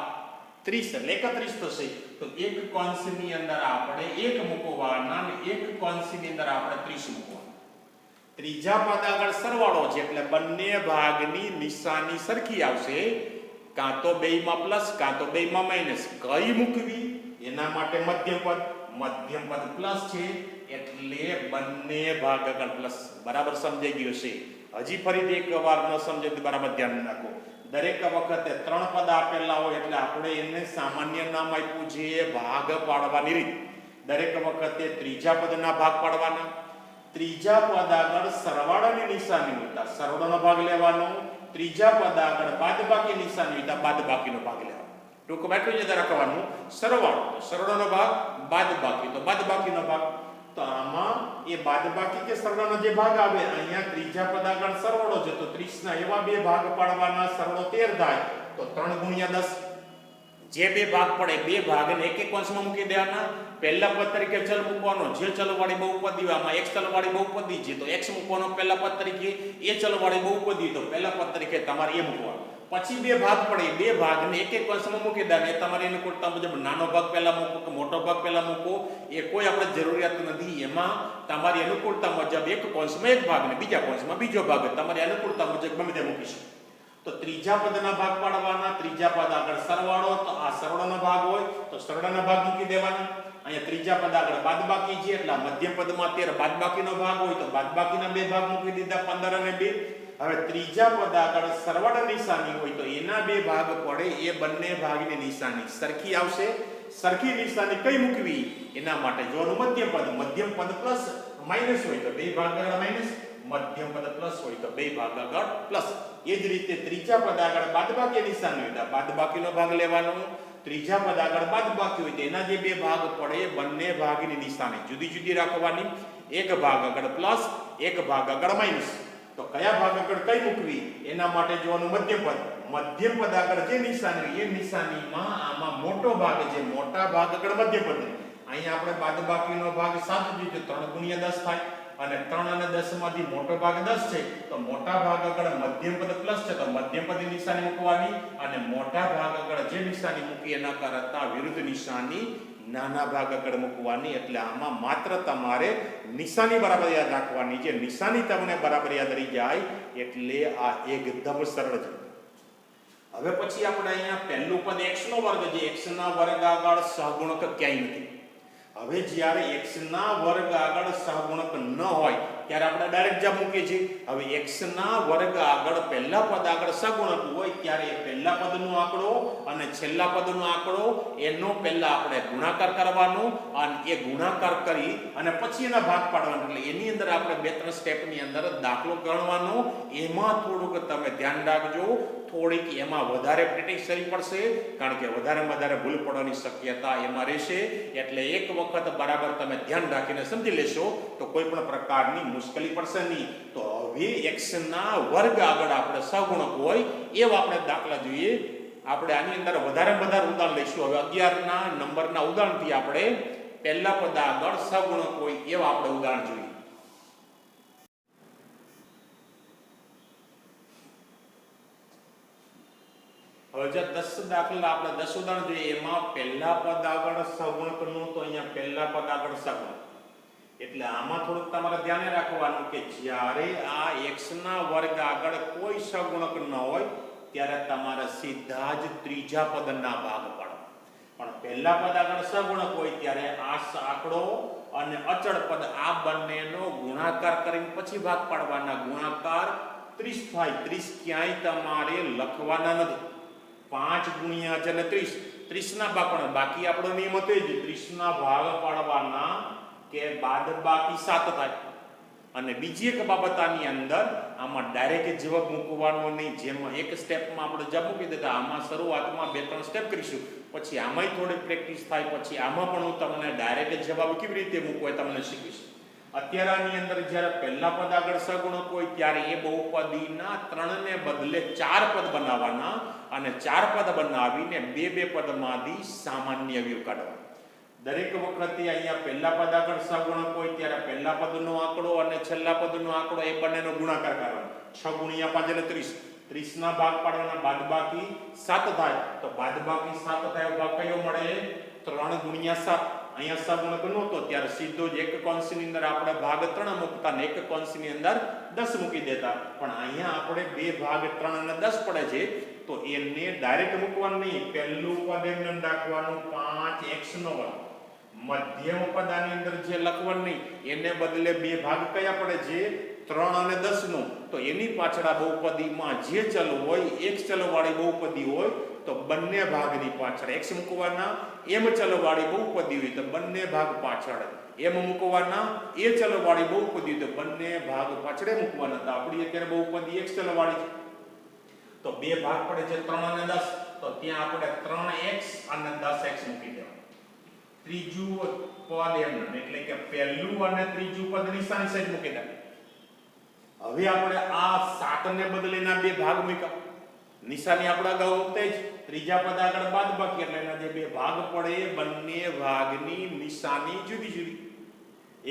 30 એટલે 31 થશે. તો એક કૌંસની અંદર આપણે 1 મૂકવાના અને એક કૌંસની અંદર આપણે 30 મૂકવાના. ત્રીજા પદ આગળ સરવાળો છે એટલે બંને ભાગની નિશાની સરખી આવશે. કાં તો બેયમાં પ્લસ, કાં તો બેયમાં માઈનસ. કઈ મૂકવી એના માટે મધ્યમ પદ. મધ્યમ પદ પ્લસ છે એટલે બંને ભાગ આગળ પ્લસ. બરાબર સમજાઈ ગયું છે? હજી ફરીથી એક વાર ન સમજે તો બરાબર ધ્યાન રાખો. દરેક વખતે 3 પદ આપેલા હોય એટલે આપણે એને સામાન્ય નામ આપ્યું છે ભાગ પાડવાની રીત. દરેક વખતે ત્રીજા પદના ભાગ પાડવાના. ત્રીજા પદ આગળ સરવાળાની નિશાની હોય સરવાળાનો ભાગ લેવાનો. ત્રીજા પદ આગળ બાદબાકી નિશાની હોય બાદબાકીનો ભાગ લેવાનો. ટૂંકમાં એટલું યાદ રાખવાનું, સરવાળો તો સરવાળોનો ભાગ, બાદબાકી તો બાદબાકીનો ભાગ. તો આમાં એ બાદબાકી કે સરવાળાનો જે ભાગ આવે, અહીંયા ત્રીજા પદ આગળ સરવાળો છે તો 30 ના એવા બે ભાગ પાડવાના, સરવાળો 13 થાય તો 3 ગુણ્યા 10. જે બે ભાગ પડે બે ભાગને એક એક અંશમાં મૂકી દેવાના. પહેલા પદ તરીકે ચલ મૂકવાનો, જે ચલવાળી બહુપદી આમાં x ચલવાળી બહુપદી છે તો x મૂકવાનો પહેલા પદ તરીકે, એ ચલવાળી બહુપદી તો પહેલા પદ તરીકે તમારે એ મૂકવાનો. પછી બે ભાગ પડે બે ભાગને એક એક અંશમાં મૂકી દેવાના. એ તમારી અનુકૂળતા મુજબ નાનો ભાગ પહેલા મૂકો કે મોટો ભાગ પહેલા મૂકો એ કોઈ આપણે જરૂરિયાત નથી. એમાં તમારી અનુકૂળતા મુજબ એક કોંસમાં એક ભાગ ને બીજા કોંસમાં બીજો ભાગ તમારી અનુકૂળતા મુજબ ગમે તે મૂકી શકો. તો ત્રીજા પદના ભાગ પાડવાના, ત્રીજા પદ આગળ સરવાળો તો આ સરવાળોનો ભાગ હોય તો સરવાળાના ભાગ મૂકી દેવાના. અહીંયા ત્રીજા પદ આગળ બાદબાકી છે એટલે મધ્યમ પદમાં 13 બાદબાકીનો ભાગ હોય તો બાદબાકીના બે ભાગ મૂકી દીધા, 15 અને 2. હવે ત્રીજા પદ આગળ સરવાળા નિશાની હોય તો એના બે ભાગ પડે એ બંને ભાગની નિશાની સરખી આવશે. સરખી નિશાની કઈ મૂકવી એના માટે જોવાનું મધ્યમ પદ પ્લસ માઈનસ હોય તો બે ભાગ આગળ માઈનસ, મધ્યમ પદ પ્લસ હોય તો બે ભાગ આગળ પ્લસ. એ જ રીતે ત્રીજા પદ આગળ બાદબાકી નિશાની હોય તો બાદબાકીનો ભાગ લેવાનો. ત્રીજા પદ આગળ બાદબાકી હોય તો એના જે બે ભાગ પડે બંને ભાગની નિશાની જુદી જુદી રાખવાની. એક ભાગ આગળ પ્લસ, એક ભાગ આગળ માઈનસ. તો કયા ભાગ આગળ કઈ મૂકવી એના માટે જોવાનું મધ્યમ પદ આગળ જે નિશાની હોય એ નિશાનીમાં આમાં મોટો ભાગ છે, મોટા ભાગ આગળ મધ્યમ પદ. અહીંયા આપણે બાદબાકીનો ભાગ 7 દીધો 3 ગુણ્યા 10 થાય અને 3 અને 10 માંથી મોટો ભાગ 10 છે તો મોટા ભાગ આગળ મધ્યમ પદ પ્લસ છે તો મધ્યમ પદની નિશાની મૂકવાની અને મોટા ભાગ આગળ જે નિશાની મૂકી એના કરતા વિરુદ્ધ નિશાની નાના ભાગ આગળ મૂકવાની. એટલે આમાં માત્ર તમારે નિશાની બરાબર યાદ રાખવાની છે. નિશાની તમને બરાબર યાદ રહી જાય એટલે આ એકદમ સરળ છે. હવે પછી આપણે અહીંયા પહેલું પદ x નો વર્ગ જે x ના વર્ગ આગળ સહગુણક ક્યાંય નથી. હવે જ્યારે x ના વર્ગ આગળ સહગુણક ન હોય ત્યારે આપણે ડાયરેક્ટ જ મૂકીએ છીએ. હવે x ના વર્ગ આગળ પહેલા પદ આગળ સહગુણક હોય ત્યારે પહેલા પદનો આંકડો અને છેલ્લા પદનો આંકડો એનો પહેલા આપણે ગુણાકાર કરવાનો અને એ ગુણાકાર કરી અને પછી એના ભાગ પાડવાનો. એટલે એની અંદર આપણે 2-3 સ્ટેપની અંદર દાખલો ગણવાનો. એમાં થોડુંક તમે ધ્યાન રાખજો, થોડીક એમાં વધારે પ્રેક્ટિસ કરવી પડશે કારણ કે વધારે ભૂલ પડવાની શક્યતા એમાં રહેશે. એટલે એક વખત બરાબર તમે ધ્યાન રાખીને સમજી લેશો તો કોઈ પણ પ્રકારની મુશ્કેલી પડશે નહીં. તો હવે x ના વર્ગ આગળ આપણે સહગુણક હોય એવા આપણે દાખલા જોઈએ. આપણે આની અંદર વધારે ઉદાહરણ લઈશું. હવે 11 ના નંબરના ઉદાહરણથી આપણે પહેલા પદ આગળ સહગુણક હોય એવા આપણે ઉદાહરણ જોઈએ. હવે જે 10 દાખલા આપણે 10 ઉદાહરણ જોઈએ એમાં પહેલા પદ આગળ સહગુણકનું તો અહીંયા પહેલા પદ આગળ સહગુણક. એટલે આમાં થોડુંક તમારે ધ્યાન રાખવાનું કે જ્યારે આ x ના વર્ગ આગળ કોઈ સહગુણક ન હોય ત્યારે તમારે સીધા જ ત્રીજા પદના ભાગ પાડવા. પણ પહેલા પદ આગળ સહગુણક હોય ત્યારે આ આંકડો અને અચળ પદ આ બંનેનો ગુણાકાર કરીને પછી ભાગ પાડવાના. ગુણાકાર 30 થાય. 30 ક્યાંય તમારે લખવાના નથી. 5 ગુણ્યા 30 30 ના ભાગ પણ બાકી આપણો નિયમ હતો જ 30 ના ભાગ પાડવાના કે બાદબાકી 7 થાય. અને બીજી એક બાબત આની અંદર આમાં ડાયરેક્ટ જવાબ મૂકવાનો નહીં. જેમાં એક સ્ટેપમાં આપણે જવાબ મૂકી દેતા આમાં શરૂઆતમાં 2-3 સ્ટેપ કરીશું પછી આમાંય થોડી પ્રેક્ટિસ થાય પછી આમાં પણ હું તમને ડાયરેક્ટ જવાબ કેવી રીતે મૂકવો એ તમને શીખવીશ. અત્યારે આની અંદર જ્યારે પહેલા પદ આગળ સહગુણક હોય ત્યારે એ બહુપદીના 3 ને બદલે 4 પદ બનાવવાના અને 4 પદ બનાવીને બે પદમાંથી સામાન્ય અવયવ કાઢવાના. દરેક વખતે અહીંયા પહેલા પદ આગળ સહગુણક હોય ત્યારે પહેલા પદનો આંકડો અને છેલ્લા પદનો આંકડો એ બંનેનો ગુણાકાર કરવાનો. 6 ગુણ્યા 5 એટલે 30. 30 ના ભાગ પાડવાના બાદબાકી 7 થાય તો બાદબાકી 7 થાય ભાગ કયો મળે 3 ગુણ્યા 7. અહીંયા સહગુણક નહોતો ત્યારે સીધો જ એક કોન્સની અંદર આપણે ભાગ 3 મૂકતા ને એક કોન્સની અંદર 10 મૂકી દેતા. પણ અહીંયા આપણે બે ભાગ 3 અને 10 પડે છે તો એને ડાયરેક્ટ મૂકવાનું નહીં. પહેલું પદ એમને રાખવાનું 5x નો વર્ગ. મધ્યમ પદ આની અંદર જે લખવાનું નહીં એને બદલે બે ભાગ કયા પડે છે 3 અને 10 નો. તો એની પાછળ આ બહુપદીમાં જે ચલ હોય એક ચલવાળી બહુપદી હોય તો બંને ભાગની પાછળ x મૂકવાના. એમ ચલવાળી બહુપદી હોય તો બંને ભાગ પાછળ એમ મૂકવાના. એ ચલવાળી બહુપદી તો બંને ભાગ પાછળ મૂકવાના. તો આપણી અત્યારે બહુપદી x ચલવાળી છે તો બે ભાગ પડે છે 3 અને 10. તો તો ત્યાં આપણે 3x અને 10x મૂકી દેવાનું. ત્રીજું પદ એમનું એટલે કે પહેલું અને ત્રીજું પદ નિશાની સાઈડ મૂકી દેવાનું. હવે આપણે આ 7 ને બદલે એના બે ભાગ મૂક્યા. નિશાની આપણે અગાઉ મૂકતા જ ત્રીજા પદ આગળ બાદબાકી એટલે એના જે બે ભાગ પડે બંને ભાગની નિશાની જુદી જુદી.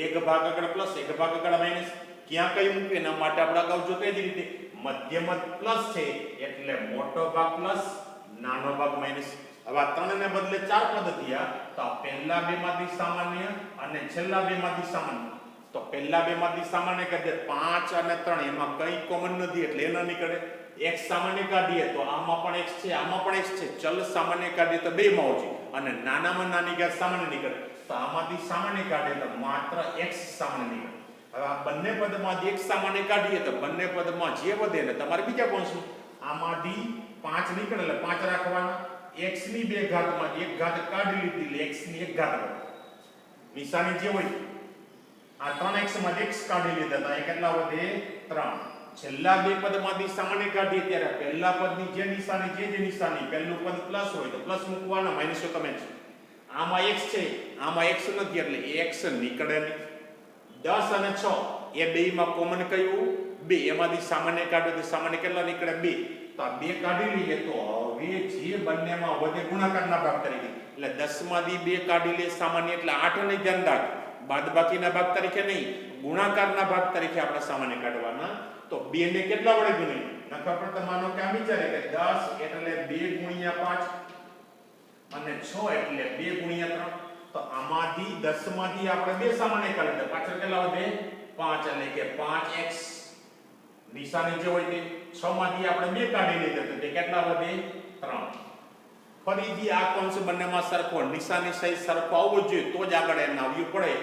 એક ભાગ આગળ પ્લસ એક ભાગ આગળ માઈનસ. ક્યાં કઈ મૂકે એના માટે આપણે અગાઉ જોતે જ રીતે મધ્યમ પ્લસ છે એટલે મોટો ભાગ પ્લસ નાનો ભાગ માઈનસ. હવે આ 3 ને બદલે 4 પદ થયા તો આ પહેલા બે માંથી સામાન્ય અને છેલ્લા બે માંથી સામાન્ય. તો પહેલા બે માંથી સામાન્ય કરી દે 5 અને 3 એમાં કઈ કોમન નથી એટલે એના નીકળે. x સામાન્ય કાઢીએ તો આમાં પણ x છે આમાં પણ x છે. ચલ સામાન્ય કાઢીએ તો બે માં આવશે અને નાનામાં નાની ઘાત સામાન્ય નીકળે. તો આમાંથી સામાન્ય કાઢીએ તો માત્ર x સામાન્ય નીકળે. હવે આ બંને પદમાંથી x સામાન્ય કાઢીએ તો બંને પદમાં જે વધે ને તમારે બીજા કોન્સનું આમાંથી 5 નીકળે એટલે 5 રાખવાના. x ની બે ઘાતમાંથી એક ઘાત કાઢી લીધી એટલે x ની એક ઘાત વધે. નિશાની જે હોય આ 3x માંથી x કાઢી લીધા તો અહીં કેટલા વધે 3. છેલ્લા બે પદમાંથી સામાન્ય કાઢીએ ત્યારે પહેલા પદની જે નિશાની પહેલું પદ પ્લસ હોય તો પ્લસ મૂકવાના માઈનસ તો તમે છે. આમાં x છે આમાં x નથી એટલે x નીકળે નહીં. 10 અને 6 એ બેયમાં કોમન કયું 2 એમાંથી સામાન્ય કાઢો તો સામાન્ય કેટલા નીકળે 2. તો આ 2 કાઢી લઈએ તો હવે જે બંનેમાં વધે ગુણાકારના ભાગ તરીકે એટલે 10 માંથી 2 કાઢી લે સામાન્ય એટલે 8 ને ધ્યાન રાખ. બાદબાકીના ભાગ તરીકે નહીં ગુણાકારના ભાગ તરીકે આપણે સામાન્ય કાઢવાના. તો 2 ને કેટલા વડે ગુણીએ નકર પણ તમારો કે આ વિચારે કે 10 એટલે 2 ગુણ્યા 5 અને 6 એટલે 2 ગુણ્યા 3. તો આમાંથી 10 માંથી આપણે 2 સામાન્ય કાઢીએ તો પાછળ કેટલા વધે 5 એટલે કે 5x નિશાની જે હોય તે 6 માંથી આપણે 2 કાઢી લીધા તો તે કેટલા વધે 3. ફરીથી આ કોન્સ બંનેમાં સરખો નિશાની સહિત સરખો આવવો જોઈએ તો જ આગળ એને આવ્યું પડે.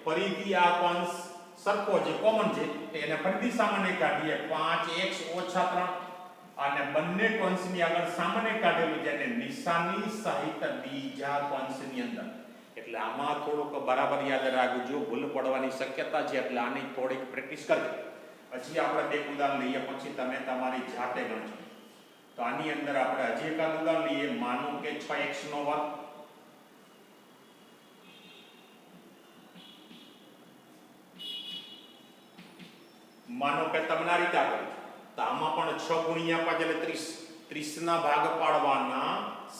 ફરીથી આ કોન્સ સરખો જે કોમન છે એને ફરીથી સામાન્ય કાઢીએ 5x - 3 અને બંને કોન્સની આગળ સામાન્ય કાઢેલું જેને નિશાની સહિત બીજા કોન્સની અંદર. એટલે આમાં થોડુંક બરાબર યાદ રાખજો ભૂલ પડવાની શક્યતા છે એટલે આની થોડીક પ્રેક્ટિસ કરજો. પછી આપણે બે ઉદાહરણ લઈએ પછી તમે તમારી જાતે ગણજો. તો આની અંદર આપણે હજી એક ઉદાહરણ લઈએ. માનો કે 6x નો વર્ગ માનો કે તમને આ રીતે આપેલું તો આમાં પણ 6 ગુણ્યા 5 એટલે 30. 30 ના ભાગ પાડવાના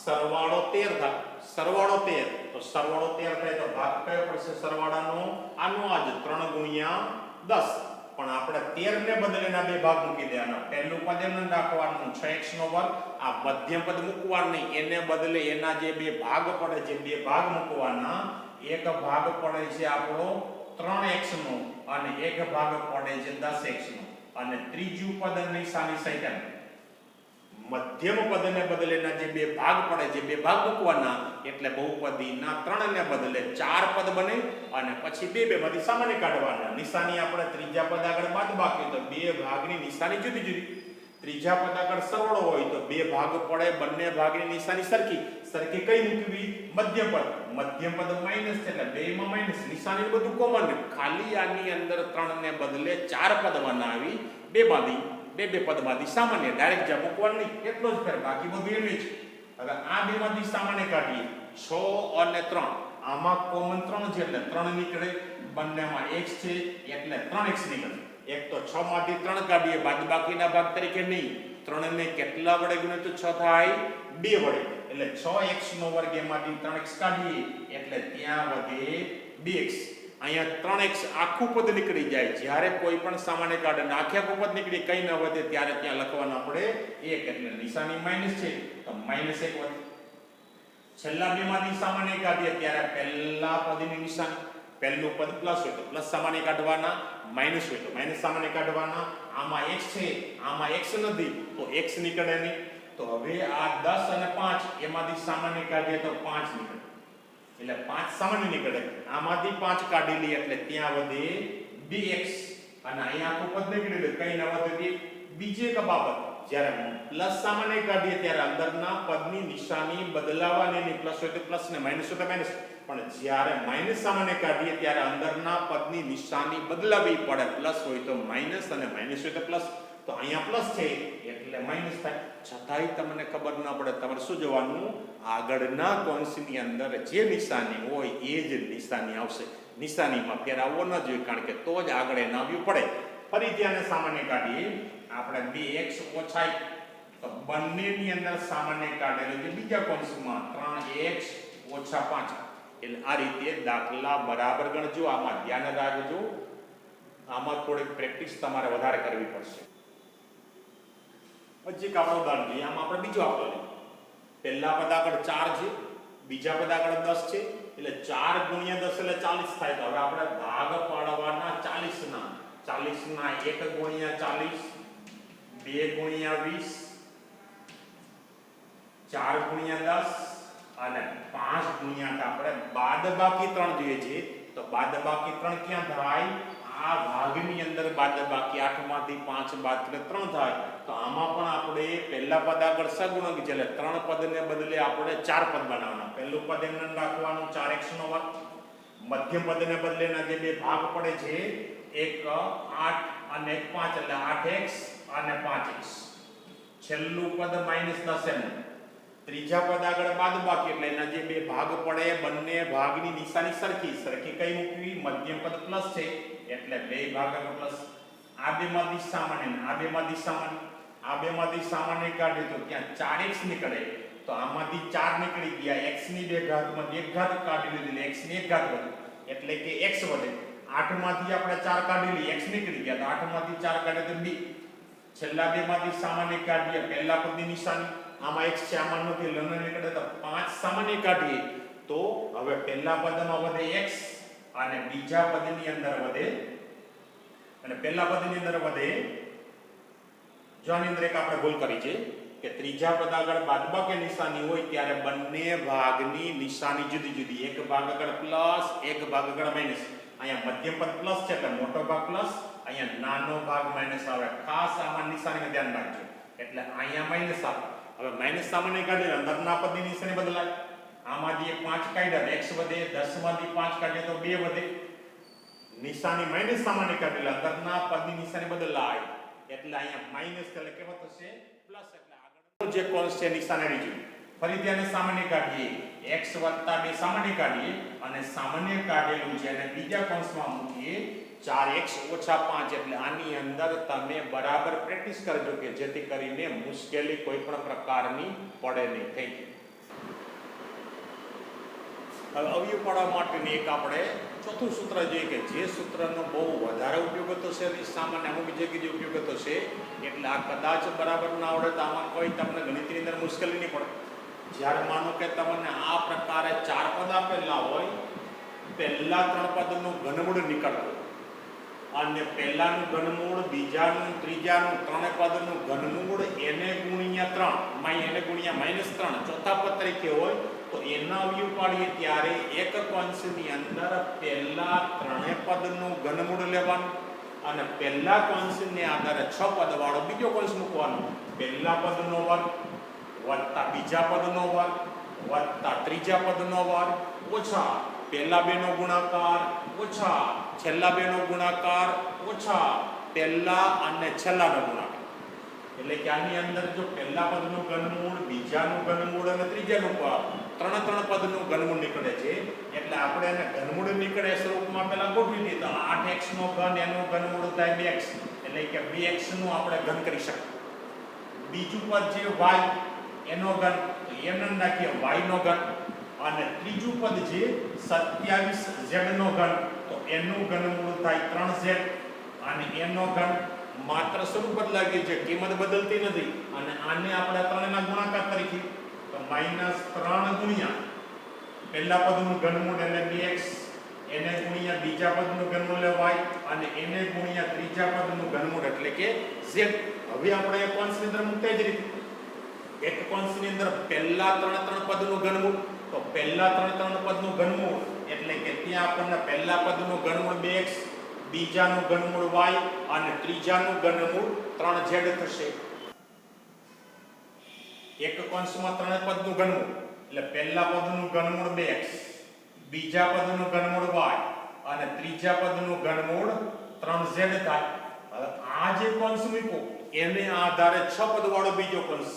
સરવાળો 13 થાય. સરવાળો 13 તો સરવાળો 13 થાય તો ભાગ કયો પડશે સરવાળાનો આનો આજ 3 ગુણ્યા 10. પણ આપણે 13 ને બદલે એના બે ભાગ મૂકી દેવાના. પહેલું પદ એમને રાખવાનું 6x નો વર્ગ. આ મધ્યમ પદ મૂકવાનું નહીં એને બદલે એના જે બે ભાગ પડે છે બે ભાગ મૂકવાના. એક ભાગ પડે છે આપણો 3x નો અને એક ભાગ પડે છે 10x નો અને ત્રીજું પદ નિશાની સહિત મધ્યમ પદને બદલે એના જે બે ભાગ પડે છે બે ભાગ મૂકવાના એટલે બહુપદીના 3 ને બદલે 4 પદ બને અને પછી બે માંથી સામાન્ય કાઢવાના. નિશાની આપણે ત્રીજા પદ આગળ બાદબાકી તો બે ભાગની નિશાની જુદી જુદી. ત્રીજા પદ આગળ સરવાળો હોય તો બે ભાગ પડે બંને ભાગની નિશાની સરખી કઈ મૂકવી મધ્યમ પદ માઈનસ એટલે બેમાં માઈનસ. નિશાની બધું કોમન ખાલી આની અંદર 3 ને બદલે 4 પદ બનાવી બે પદમાંથી સામાન્ય ડાયરેક્ટ જ મૂકવાનું નહીં એટલો જ ફેર બાકી બધું એમ જ. હવે આ બે માંથી સામાન્ય કાઢીએ 6 અને 3 આમાં કોમન 3 છે એટલે 3 નીકળે. બંનેમાં x છે એટલે 3x નીકળે. એક તો 6 માંથી 3 કાઢીએ બાદબાકીના ભાગ તરીકે નહીં. 3 ને કેટલા વડે ગુણીએ તો 6 થાય 2 વડે એટલે 6x નો વર્ગ એમાંથી 3x કાઢીએ એટલે ત્યાં વધે 2x. અહીંયા 3x આખું પદ નીકળી જાય. જ્યારે કોઈ પણ સામાન્ય કાઢે આખે આખું પદ નીકળી કઈ ન વધે ત્યારે ત્યાં લખવાનું આપણે 1 એટલે નિશાની માઈનસ છે તો -1 વધે. છેલ્લા બે માંથી સામાન્ય કાઢીએ ત્યારે પહેલા પદની નિશાની પહેલું પદ પ્લસ હોય તો પ્લસ સામાન્ય કાઢવાના માઈનસ હોય તો માઈનસ સામાન્ય કાઢવાના. આમાં x છે આમાં x નથી તો x નીકળે નહીં. તો હવે આ 10 અને 5 એમાંથી સામાન્ય કાઢીએ તો 5 નીકળે એટલે 5 સામાન્ય નીકળે. આમાંથી 5 કાઢી લઈએ એટલે ત્યાં વધે 2x અને અહીંયા આખું પદ નીકળી એટલે કઈ ન વધે. બીજી એક બાબત જ્યારે પ્લસ સામાન્ય કાઢીએ ત્યારે અંદરના પદની નિશાની બદલાવાની પ્લસ હોય તો પ્લસ ને માઈનસ હોય તો માઈનસ. પણ જ્યારે માઈનસ સામાન્ય કાઢીએ ત્યારે અંદરના પદની નિશાની બદલાવી પડે. પ્લસ હોય તો માઈનસ અને માઈનસ હોય તો પ્લસ. તો અહીંયા પ્લસ છે એટલે એટલે માઇનસ થાય. છતાંય તમને ખબર ન પડે, તમારે શું જોવાનું, આગળના કૌંસની અંદર જે નિશાની હોય એ જ નિશાની આવશે. નિશાનીમાં ફેર આવવો ન જોઈએ, કારણ કે તો જ આગળ એને આવ્યું પડે. ફરીથી આને સામાન્ય કાઢીએ. આપણે 2x ઓછા 1, તો બંનેની અંદર સામાન્ય કાઢેલું છે બીજા કૌંસમાં 3x ઓછા 5. એટલે આ રીતે દાખલા બરાબર ગણજો. આમાં ધ્યાન રાખજો, આમાં થોડીક પ્રેક્ટિસ તમારે વધારે કરવી પડશે. હજી એક આપણો ઉદાહરણ જોઈએ. આમાં આપણે બીજો આપેલો છે. પહેલા પદ આગળ 4 છે, બીજા પદ આગળ 10 છે, એટલે 4 ગુણ્યા 10 એટલે 40 થાય. તો હવે આપણે ભાગ પાડવાના 40 ના. 40 ના 1 ગુણ્યા 40, 2 ગુણ્યા 20, 4 ગુણ્યા 10 અને 5 ગુણ્યા આપણે બાદબાકી 3 જોઈએ છે. તો બાદબાકી 3 ક્યાં થાય? આ ભાગની અંદર બાદબાકી 8 માંથી 5 બાદ એટલે 3 થાય. તો આમાં પણ આપણે પહેલા પદ આગળ સગુણક છે, એટલે 3 પદને બદલે આપણે 4 પદ બનાવવાના. પહેલું પદ એમને રાખવાનું 4x નો વર્ગ, મધ્યમ પદને બદલે ના જે બે ભાગ પડે છે, એક 8 અને એક 5 એટલે 8x અને 5x. છેલ્લું પદ -10 એમ. ત્રીજા પદ આગળ બાદબાકી એટલે એના જે બે ભાગ પડે બંને ભાગની નિશાની સરખી કઈ મૂકવી? મધ્યમ પદ પ્લસ છે એટલે બે ભાગ આગળ પ્લસ. આ બેમાંથી સામાન્ય, આ બેમાંથી સામાન્ય, આ બેમાંથી સામાન્ય કાઢીએ તો ત્યાં 4x નીકળે. તો આમાંથી 4 નીકળી ગયા, x ની બે ઘાતમાંથી એક ઘાત કાઢી લીધી, x ની એક ઘાત વધે એટલે કે x વધે. 8 માંથી આપણે 4 કાઢી લઈએ, x નીકળી ગયા, તો 8 માંથી 4 કાઢીએ તો b. છેલ્લા બેમાંથી સામાન્ય કાઢીએ, પહેલા પદની નિશાની આમાં x છે, આમાં નથી, લન નીકળે તો 5 સામાન્ય કાઢીએ. તો હવે પહેલા પદમાં વધે x અને બીજા પદની અંદર વધે, અને પહેલા પદની અંદર વધે. જો આની અંદર એક આપણે ભૂલ કરી છે કે ત્રીજા પદ આગળ બાદબાકી નિશાની હોય ત્યારે બંને ભાગની નિશાની જુદી જુદી. એક ભાગ આગળ પ્લસ, એક ભાગ આગળ માઈનસ. અહીંયા મધ્યમ પદ પ્લસ છે એટલે મોટો ભાગ પ્લસ, અહીંયા નાનો ભાગ માઈનસ આવે. ખાસ આમાં નિશાનીમાં ધ્યાન રાખજો. એટલે અહીંયા માઈનસ આવે. હવે માઈનસ સામાન્ય કાઢીએ અંદરના પદની નિશાની બદલાય. આમાંથી એક 5 કાઢ્યા x વધે, 10 માંથી 5 કાઢીએ તો 2 વધે. નિશાની માઈનસ સામાન્ય કાઢીએ અંદરના પદની નિશાની બદલાય. એટલે અહીંયા માઈનસ એટલે કેવો થશે? પ્લસ. એટલે આગળ જે કૌંસ છે નિશાની રીજ્યું. ફરીથી આને સામાન્ય કાઢીએ, x + 2 સામાન્ય કાઢીએ અને સામાન્ય કાઢેલું છે અને બીજા કૌંસમાં મૂકીએ 4x - 5. એટલે આની અંદર તમે બરાબર પ્રેક્ટિસ કરજો કે જેથી કરીને મુશ્કેલી કોઈ પણ પ્રકારની પડે નહીં. થઈ હવે અવયવ પાડવા માટેની એક આપણે ચોથું સૂત્ર જોઈએ કે જે સૂત્રનો બહુ વધારે ઉપયોગ થશે અને સામાન્ય અમુક જગ્યાએ ઉપયોગ થશે. એટલે આ કદાચ બરાબર ના આવડે તો આમાં કોઈ તમને ગણિતની અંદર મુશ્કેલી નહીં પડે. જ્યારે માનો કે તમને આ પ્રકારે 4 પદ આપેલા હોય, પહેલા 3 પદનું ઘનમૂળ નીકળતું અને પહેલાનું ઘનમૂળ, બીજાનું, ત્રીજાનું, 3 પદનું ઘનમૂળ એને ગુણ્યા 3 એને ગુણ્યા -3 ચોથા પદ તરીકે હોય તો એના અવયવ પાડીએ ત્યારે એક કૌંસની અંદર પહેલા 3 પદનું ઘનમૂળ લેવાનું અને પહેલા કૌંસને આધારે 6 પદ વાળો બીજો કૌંસ મૂકવાનો. પહેલા પદનો વર્ગ વત્તા બીજા પદનો વર્ગ વત્તા ત્રીજા પદનો વર્ગ ઓછા પહેલા બેનો ગુણાકાર ઓછા છેલ્લા બેનો ગુણાકાર ઓછા પહેલા અને છેલ્લાનો ગુણાકાર. એટલે કે આની અંદર જો પહેલા પદનું ઘનમૂળ, બીજાનું ઘનમૂળ અને ત્રીજાનું ત્રણ પદનું ઘનમૂળ નીકળે છે. એટલે આપણે એને ઘનમૂળ નીકળે સ્વરૂપમાં પહેલા ગોઠવી દઈએ તો 8x નો ઘન એનું ઘનમૂળ થાય 2x. એટલે કે 2x નું આપણે ઘન કરી શકીએ. બીજું પદ છે y એનો ઘન, તો એને નાખીએ y નો ઘન. અને ત્રીજું પદ છે 27z નો ઘન, તો એનું ઘનમૂળ થાય 3z અને એનો ઘન. માત્ર સ્વરૂપ બદલાય છે, કિંમત બદલતી નથી. અને આને આપણે 3 ના ગુણાકાર તરીકે તો -3 ગુણ્યા પહેલા પદનું ઘનમૂળ એટલે 2x, એને ગુણ્યા બીજા પદનું ઘનમૂળ એટલે y અને એને ગુણ્યા ત્રીજા પદનું ઘનમૂળ એટલે કે z. હવે આપણે એક કૌંસની અંદર મૂકતા જ રીતે એક કૌંસની અંદર પહેલા 3 પદનું ઘનમૂળ, તો પહેલા 3 પદનું ઘનમૂળ એટલે કે ત્યાં આપણને પહેલા પદનું ઘનમૂળ 2x, બીજાનું ઘનમૂળ y અને ત્રીજાનું ઘનમૂળ 3z થશે. એક કૌંસમાં 3 પદનું ઘનમૂળ એટલે પહેલા પદનું ઘનમૂળ 2x, બીજા પદનું ઘનમૂળ y અને ત્રીજા પદનું ઘનમૂળ 3z થાય. હવે આ જે કૌંસ મૂકો એને આધારે 6 પદવાળો બીજો કૌંસ,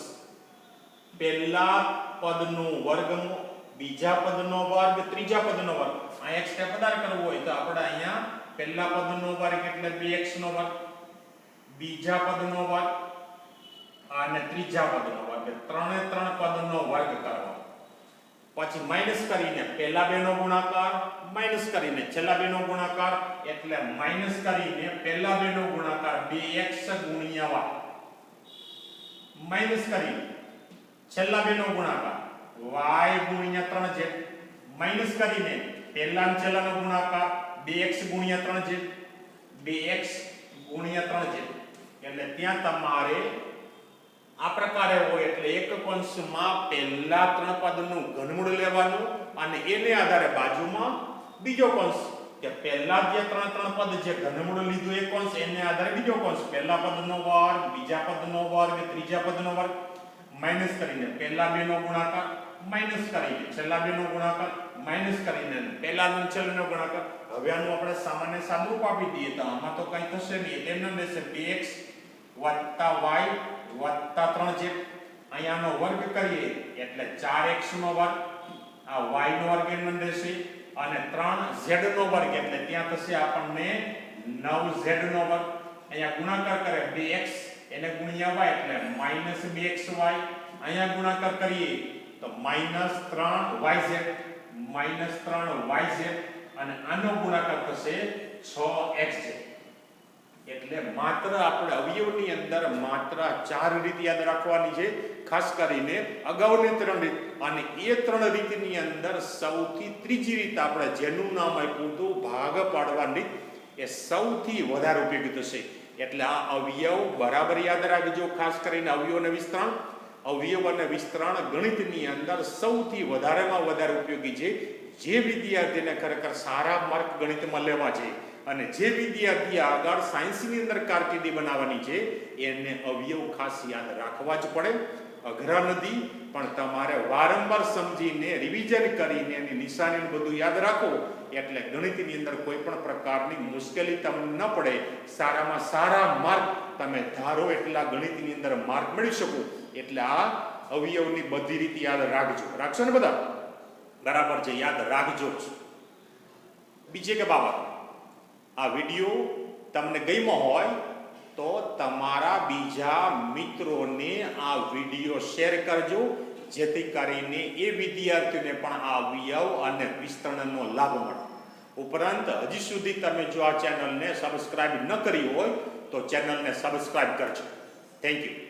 પહેલા પદનો વર્ગમૂળ, બીજા પદનો વર્ગ, ત્રીજા પદનો વર્ગ. આ એક સ્ટેપ વધારે કરવું હોય તો આપણે અહીંયા પહેલા પદનો વર્ગ એટલે 2x નો વર્ગ, બીજા પદનો વર્ગ અને ત્રીજા પદનો વર્ગ, ત્રણે ત્રણ પદનો વર્ગ કરવાનો. પછી માઈનસ કરીને પહેલા બેનો ગુણાકાર, માઈનસ કરીને છેલ્લા બેનો ગુણાકાર, એટલે માઈનસ કરીને પહેલા બેનો ગુણાકાર 2x ગુણ્યા y, માઈનસ કરીને છેલ્લા બેનો ગુણાકાર y ગુણ્યા 3z, માઈનસ કરીને પહેલા અને છેલ્લાનો ગુણાકાર 2x ગુણ્યા 3z, 2x ગુણ્યા 3z. એટલે ત્યાં તમારે આ પ્રકારે હોય એટલે એક કૌંસમાં પહેલા ત્રણ પદનું ઘનમૂળ લેવાનું અને એને આધારે બાજુમાં બીજો કૌંસ કે પહેલા જે ત્રણ પદ જે ઘનમૂળ લીધું એ કૌંસ એને આધારે બીજો કૌંસ, પહેલા પદનો વર્ગ, બીજા પદનો વર્ગ, ત્રીજા પદનો વર્ગ, માઈનસ કરીને પહેલા બેનો ગુણાકાર, માઈનસ કરીને છેલ્લા બેનો ગુણાકાર, માઈનસ કરીને પહેલા અને છેલ્લાનો ગુણાકાર. હવે આનું આપણે સામાન્ય સાદુરૂપ આપી દઈએ તો આમાં તો કંઈ થશે નહીં, એમને રહેશે 2x + y + 3z. અહીંયાનો વર્ગ કરીએ એટલે 4x નો વર્ગ, આ y નો વર્ગ એમને રહેશે અને 3z નો વર્ગ એટલે ત્યાં થશે આપણને 9z નો વર્ગ. અહીંયા ગુણાકાર કરે 2x એને ગુણ્યા y એટલે -2xy, અહીંયા ગુણાકાર કરીએ તો -3yz, -3yz અને આનો ગુણાકાર થશે 6xz. એટલે માત્ર આપણે અવયવની અંદર માત્ર 4 રીત યાદ રાખવાની છે, ખાસ કરીને અગાઉની 3 રીત અને એ 3 રીતની અંદર સૌથી ત્રીજી રીત આપણે જેનું નામ આપ્યું હતું ભાગ પાડવાની રીત, એ સૌથી વધારે ઉપયોગી થશે. એટલે આ અવયવ બરાબર યાદ રાખજો, ખાસ કરીને અવયવ અને વિસ્તરણ. અવયવ અને વિસ્તરણ ગણિતની અંદર સૌથી વધારેમાં વધારે ઉપયોગી છે. જે વિદ્યાર્થીને ખરેખર સારા માર્ક ગણિતમાં લેવા છે અને જે વિદ્યાર્થી આગળ સાયન્સની અંદર કારકિર્દી બનાવવાની છે એને અવયવ ખાસ યાદ રાખવા જ પડે. અઘરા નથી, પણ તમારે વારંવાર સમજીને રિવિઝન કરીને એની નિશાનીને બધું યાદ રાખો એટલે ગણિતની અંદર કોઈ પણ પ્રકારની મુશ્કેલી તમને ન પડે. સારામાં સારા માર્ક તમે ધારો એટલા ગણિતની અંદર માર્ક મેળવી શકો. એટલે આ અવયવની બધી રીત યાદ રાખજો. રાખશો ને બધા? બરાબર છે, યાદ રાખજો જ. બીજી કે બાબત, આ વિડીયો તમને ગમ્યો હોય તો તમારા બીજા મિત્રોને આ વિડીયો શેર કરજો, જેથી કરીને એ વિદ્યાર્થીઓને પણ આ અવયવ અને વિસ્તરણનો લાભ મળે. ઉપરાંત હજી સુધી તમે જો આ ચેનલને સબસ્ક્રાઇબ ન કરી હોય તો ચેનલને સબસ્ક્રાઇબ કરજો. Thank you.